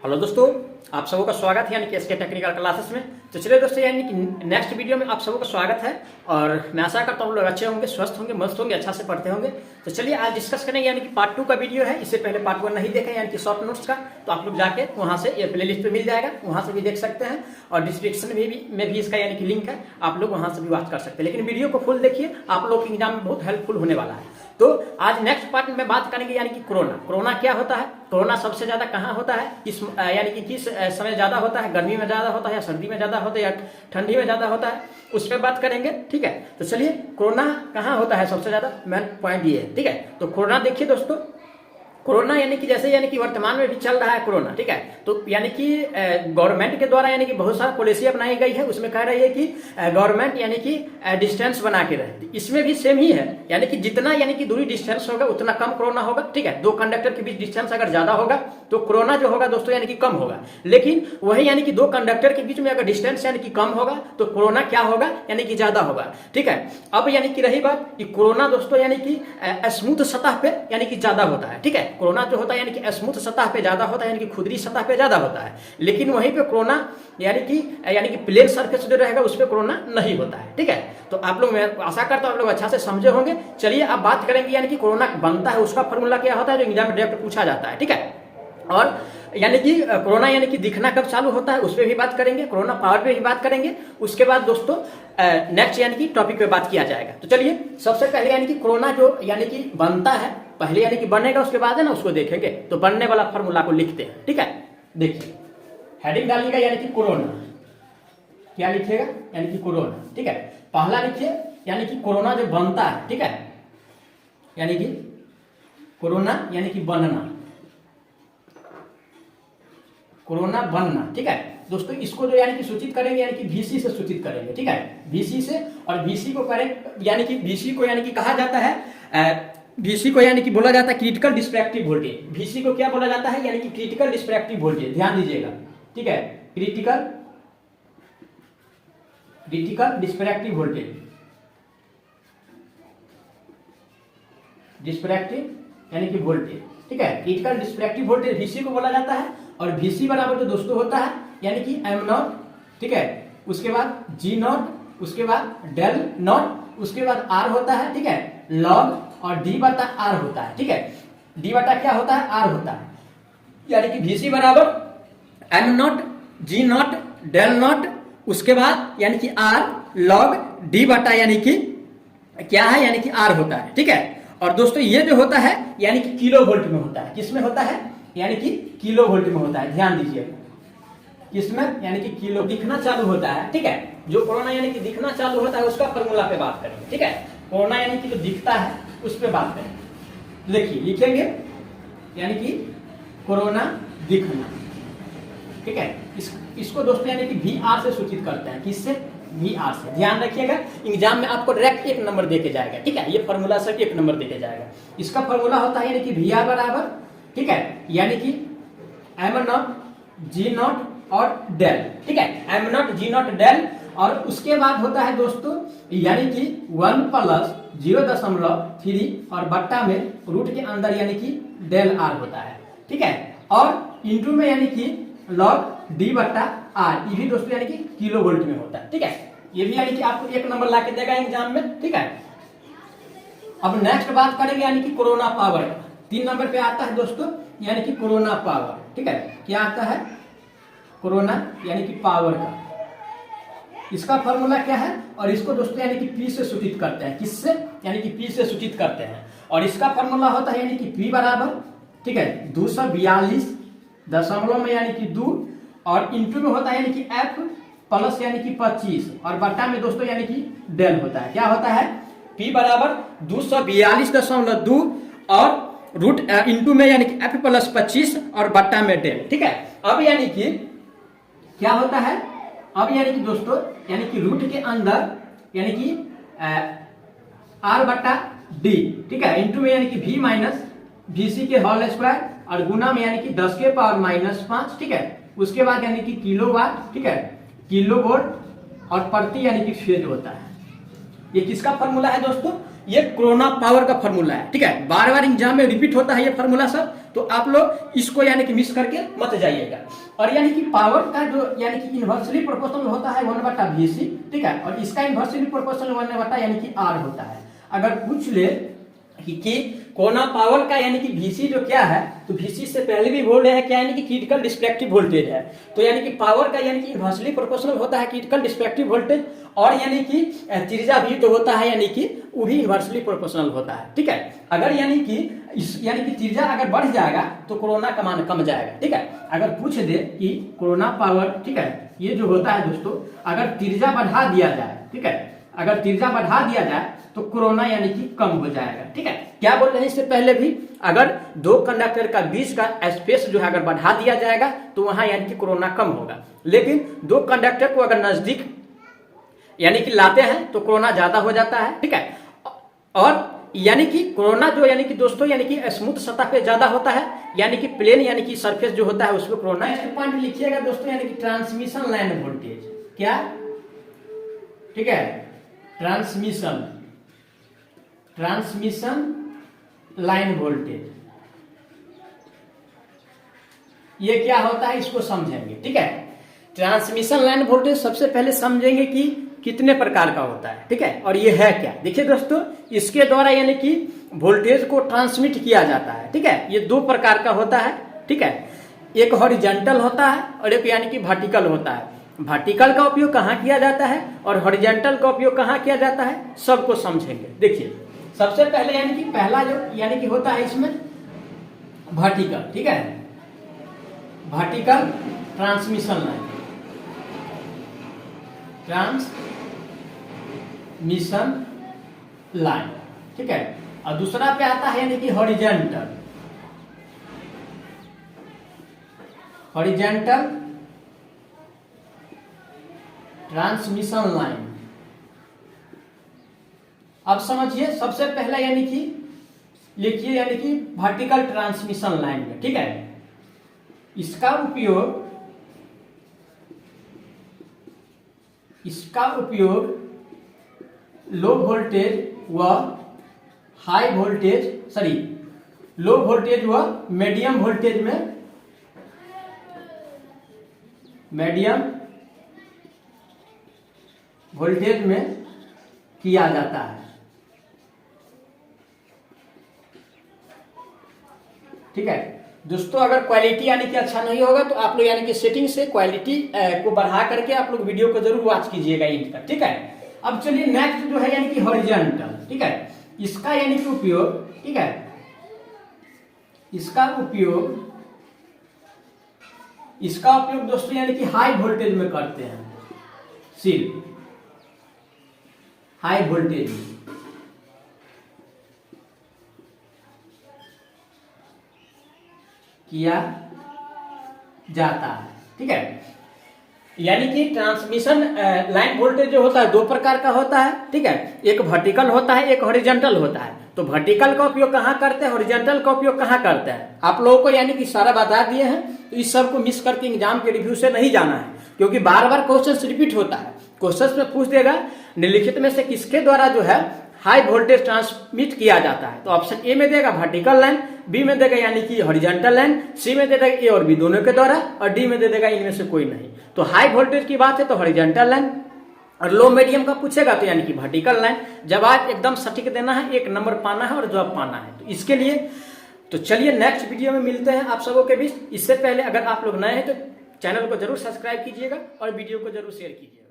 Hello दोस्तों, आप सबों का स्वागत है यानी कि एसके टेक्निकल क्लासेस में। तो चलिए दोस्तों, यानी कि नेक्स्ट वीडियो में आप सबों का स्वागत है और मैं आशा करता हूँ लोग अच्छे होंगे, स्वस्थ होंगे, मस्त होंगे, अच्छा से पढ़ते होंगे। तो चलिए आज डिस्कस करेंगे यानी कि पार्ट 2 का वीडियो है। इससे पहले पार्ट 1 नहीं देखे यानी कि शॉर्ट नोट्स का, तो आप लोग जाके वहाँ से ये प्ले लिस्ट पे मिल जाएगा, वहाँ से भी देख सकते हैं और डिस्क्रिप्शन में भी इसका यानी कि लिंक है, आप लोग वहाँ से भी वॉच कर सकते हैं। लेकिन वीडियो को फुल देखिए, आप लोग के एग्जाम में बहुत हेल्पफुल होने वाला है। तो आज नेक्स्ट पार्ट में बात करेंगे यानी कि कोरोना क्या होता है, कोरोना सबसे ज्यादा कहाँ होता है, किस यानी कि किस समय ज्यादा होता है, गर्मी में ज्यादा होता है या सर्दी में ज्यादा होता है या ठंडी में ज्यादा होता है, उस पर बात करेंगे। ठीक है, तो चलिए कोरोना कहाँ होता है सबसे ज्यादा, मेन पॉइंट ये है। ठीक है, तो कोरोना देखिए दोस्तों, कोरोना यानी कि जैसे यानी कि वर्तमान में भी चल रहा है कोरोना। ठीक है, तो यानी कि गवर्नमेंट के द्वारा यानी कि बहुत सारा पॉलिसी अपनाई गई है, उसमें कह रही है कि गवर्नमेंट यानी कि डिस्टेंस बना के रहे। इसमें भी सेम ही है, यानी कि जितना यानी कि दूरी डिस्टेंस होगा उतना कम कोरोना होगा। ठीक है, दो कंडक्टर के बीच डिस्टेंस अगर ज्यादा होगा तो कोरोना जो होगा दोस्तों यानी कि कम होगा। लेकिन वही यानी कि दो कंडक्टर के बीच में अगर डिस्टेंस यानी कि कम होगा तो कोरोना क्या होगा यानी कि ज्यादा होगा। ठीक है, अब यानी कि रही बात कि कोरोना दोस्तों यानी कि स्मूथ सतह पे यानी कि ज्यादा होता है। ठीक है, कोरोना जो होता है यानी कि स्मूथ सतह पे ज्यादा होता है, यानी कि खुदरी सतह पे ज्यादा होता है। लेकिन वहीं पे कोरोना यानी कि प्लेन सरफेस जो रहेगा उस पे कोरोना नहीं होता है। ठीक है, तो आप लोग, मैं आशा करता हूं आप लोग अच्छा से समझे होंगे। चलिए अब बात करेंगे यानी कि कोरोना बनता है उसका फॉर्मूला क्या होता है, जो एग्जाम में डायरेक्ट पूछा जाता है। ठीक है, और यानी कि कोरोना यानी कि दिखना कब चालू होता है उस पर भी बात करेंगे, कोरोना पावर पे भी बात करेंगे। उसके बाद दोस्तों नेक्स्ट यानी कि टॉपिक पे बात किया जाएगा। तो चलिए सबसे पहले यानी कि कोरोना जो यानी कि बनता है, पहले यानी कि बनेगा उसके बाद है ना उसको देखेंगे। तो बनने वाला फॉर्मूला को लिखते हैं। ठीक है, देखिए हेडिंग डालिएगा यानी कि कोरोना, क्या लिखिएगा यानी कि कोरोना। ठीक है, पहला लिखिए यानी कि कोरोना जो बनता है। ठीक है, यानी कि कोरोना यानी कि बनना, कोरोना बनना। ठीक है दोस्तों, इसको जो यानी कि सूचित करेंगे यानी कि VC से सूचित करेंगे। ठीक है, VC से, और VC को करें यानी कि VC को यानी कि कहा जाता है VC को यानी कि बोला जाता है क्रिटिकल डिस्ट्रैक्टिव वोल्टेज। VC को क्या बोला जाता है यानी कि क्रिटिकल डिस्ट्रैक्टिव वोल्टेज, ध्यान दीजिएगा। ठीक है, क्रिटिकल डिस्ट्रैक्टिव वोल्टेज, डिस्ट्रैक्टिव यानी कि वोल्टेज। ठीक है, क्रिटिकल डिस्ट्रैक्टिव वोल्टेज VC को बोला जाता है। और VC बराबर जो दोस्तों होता है यानी कि M0। ठीक है, उसके बाद G0, उसके बाद डेल नॉट, उसके बाद R होता है। ठीक है, log और D बटा R होता है। ठीक है, D बटा क्या होता है, R होता है। यानी कि VC बराबर M0 G0 डेल नॉट, उसके बाद यानी कि R log D बटा यानी कि क्या है यानी कि R होता है। ठीक है, और दोस्तों ये जो होता है यानी कि किलो वोल्ट में होता है। किसमें होता है यानी कि किलो वोल्ट में होता है, ध्यान दीजिएगा। किसमें यानी कि किलो, दिखना चालू होता है। ठीक है, जो कोरोना यानी कि दिखना चालू होता है उसका फॉर्मूला पे बात करेंगे। ठीक है, कोरोना यानी कि जो दिखता है उस पे बात करेंगे। देखिए लिखेंगे यानी कि कोरोना दिखना। ठीक है, इसको दोस्तों यानी कि VR से सूचित करते हैं। किससे, VR से। ध्यान रखिएगा, एग्जाम में आपको डायरेक्ट 1 नंबर देके जाएगा। ठीक है, ये फॉर्मूला सब 1 नंबर देके जाएगा। इसका फॉर्मूला होता है यानी कि VR बराबर, ठीक है, यानी कि M0 G0 और डेल। ठीक है, M0 G0 डेल, और उसके बाद होता है दोस्तों यानी कि 1 प्लस 0.3 और बट्टा में रूट के अंदर यानी कि डेल R होता है। ठीक है, और इंटू में यानी कि log D बट्टा R, ये भी दोस्तों यानी कि किलो वोल्ट में होता है। ठीक है, ये भी यानी कि आपको 1 नंबर ला के देगा एग्जाम में। ठीक है, अब नेक्स्ट बात करेंगे यानी कि कोरोना पावर। 3 नंबर पे आता है दोस्तों यानी कि कोरोना पावर। ठीक है, क्या आता है, कोरोना यानी कि पावर का। इसका फॉर्मूला क्या है, और इसको दोस्तों यानी कि P से सूचित करते हैं। किससे, यानी कि P से सूचित करते हैं। और इसका फॉर्मूला होता है यानी कि P बराबर, ठीक है, 242 दशमलव में यानी कि 2, और इंटू में होता है यानी कि F प्लस यानी कि 25, और बट्टा में दोस्तों यानी कि डेल होता है। क्या होता है, P बराबर 242.2 और रूट इंटू में यानी कि F प्लस 25 और बट्टा में डेल। ठीक है, अब यानी कि क्या होता है, अब यानी कि दोस्तों यानी कि रूट के अंदर यानी कि R बट्टा D। ठीक है, इंटू में यानी कि V माइनस VC के होल स्क्वायर, और गुना में यानी कि 10 के पावर -5। ठीक है, उसके बाद यानी कि किलोवाट। ठीक है, किलो वोल्ट, और प्रति यानी कि फेज होता है। ये किसका फॉर्मूला है दोस्तों, ये कोरोना पावर का फॉर्मूला है। ठीक है, बार बार एग्जाम में रिपीट होता है ये फॉर्मूला सब, तो आप लोग इसको यानी कि मिस करके मत जाइएगा। और यानी कि पावर का जो यानी कि इन्वर्सली प्रोपोर्शनल होता है 1/VC, ठीक है, और इसका इन्वर्सली प्रोपोर्शनल 1/ यानी कि R होता है। अगर पूछ ले कि कोरोना पावर का यानी कि Vc जो क्या है, तो Vc से पहले भी बोल रहे हैं क्या, यानी कि क्रिटिकल डिस्ट्रक्टिव वोल्टेज है। तो यानी कि पावर का यानी कि इन्वर्सली प्रोपोर्शनल होता है क्रिटिकल डिस्ट्रक्टिव वोल्टेज, और यानी कि त्रिज्या भी तो होता है, यानी कि वो भी इन्वर्सली प्रोपोर्शनल होता है, ठीक है। अगर यानी कि त्रिज्या अगर बढ़ जाएगा तो कोरोना का मान कम जाएगा, ठीक है। अगर पूछ दे कि कोरोना पावर, ठीक है, ये जो होता है दोस्तों, अगर त्रिज्या बढ़ा दिया जाए, ठीक है, अगर त्रिज्या बढ़ा दिया जाए तो कोरोना यानी कि कम हो जाएगा, ठीक है। क्या बोल रहे हैं इससे पहले भी, अगर दो कंडक्टर का बीच का स्पेस जो है अगर बढ़ा दिया जाएगा तो वहां यानी कि कोरोना कम होगा, लेकिन दो कंडक्टर को अगर नजदीक यानी कि लाते हैं तो कोरोना ज्यादा हो जाता है, ठीक है। और यानी कि कोरोना जो यानी कि दोस्तों यानी कि स्मूथ सतह पे ज्यादा होता है, यानी कि प्लेन यानी कि सरफेस जो होता है उसमें कोरोना। नेक्स्ट पॉइंट लिखिएगा दोस्तों, यानी कि ट्रांसमिशन लाइन वोल्टेज, क्या, ठीक है, ट्रांसमिशन लाइन वोल्टेज, ये क्या होता है इसको समझेंगे, ठीक है। ट्रांसमिशन लाइन वोल्टेज सबसे पहले समझेंगे कि कितने प्रकार का होता है, ठीक है, और ये है क्या। देखिए दोस्तों, इसके द्वारा यानी कि वोल्टेज को ट्रांसमिट किया जाता है, ठीक है। ये दो प्रकार का होता है, ठीक है, एक हॉरिजॉन्टल होता है और एक यानी कि वर्टिकल होता है। वर्टिकल का उपयोग कहाँ किया जाता है और हॉरिजॉन्टल का उपयोग कहाँ किया जाता है, सबको समझेंगे। देखिए सबसे पहले यानी कि पहला जो यानी कि होता है इसमें वर्टिकल, ठीक है, vertical transmission line, transmission line, ठीक है। और दूसरा पे आता है यानी कि हॉरिजॉन्टल ट्रांसमिशन लाइन। अब समझिए, सबसे पहला यानी कि लिखिए यानी कि वर्टिकल ट्रांसमिशन लाइन में, ठीक है, इसका उपयोग लो वोल्टेज व high voltage, sorry, low voltage व मीडियम वोल्टेज में किया जाता है, ठीक है दोस्तों। अगर क्वालिटी यानी कि अच्छा नहीं होगा तो आप लोग यानी कि सेटिंग से क्वालिटी को बढ़ा करके आप लोग वीडियो को जरूर वॉच कीजिएगा इंड तक, ठीक है। अब चलिए नेक्स्ट जो है यानी कि हॉरिजॉन्टल, ठीक है, इसका यानी कि उपयोग, ठीक है, इसका उपयोग दोस्तों यानी कि हाई वोल्टेज में करते हैं, सिर्फ हाई वोल्टेज में किया जाता है, ठीक है। यानी कि ट्रांसमिशन लाइन वोल्टेज जो होता है दो प्रकार का होता है, ठीक है, एक वर्टिकल होता है, एक हॉरिजॉन्टल होता है। तो वर्टिकल का उपयोग कहाँ करते हैं, हॉरिजॉन्टल का उपयोग कहाँ करते हैं, आप लोगों को यानी कि सारा बता दिए हैं। तो इस सब को मिस करके एग्जाम के रिव्यू से नहीं जाना है, क्योंकि बार बार क्वेश्चन रिपीट होता है। क्वेश्चन में पूछ देगा निम्नलिखित में से किसके द्वारा जो है हाई वोल्टेज ट्रांसमिट किया जाता है, तो ऑप्शन ए में देगा वर्टिकल लाइन, बी में देगा यानी कि हॉरिजॉन्टल लाइन, सी में दे देगा ए और बी दोनों के द्वारा, और डी में दे देगा इनमें से कोई नहीं। तो हाई वोल्टेज की बात है तो हॉरिजॉन्टल लाइन, और लो मीडियम का पूछेगा तो यानी कि वर्टिकल लाइन। जवाब एकदम सटीक देना है, एक नंबर पाना है और जवाब पाना है। तो इसके लिए तो चलिए नेक्स्ट वीडियो में मिलते हैं आप सबों के बीच। इससे पहले अगर आप लोग नए हैं तो चैनल को जरूर सब्सक्राइब कीजिएगा और वीडियो को जरूर शेयर कीजिएगा।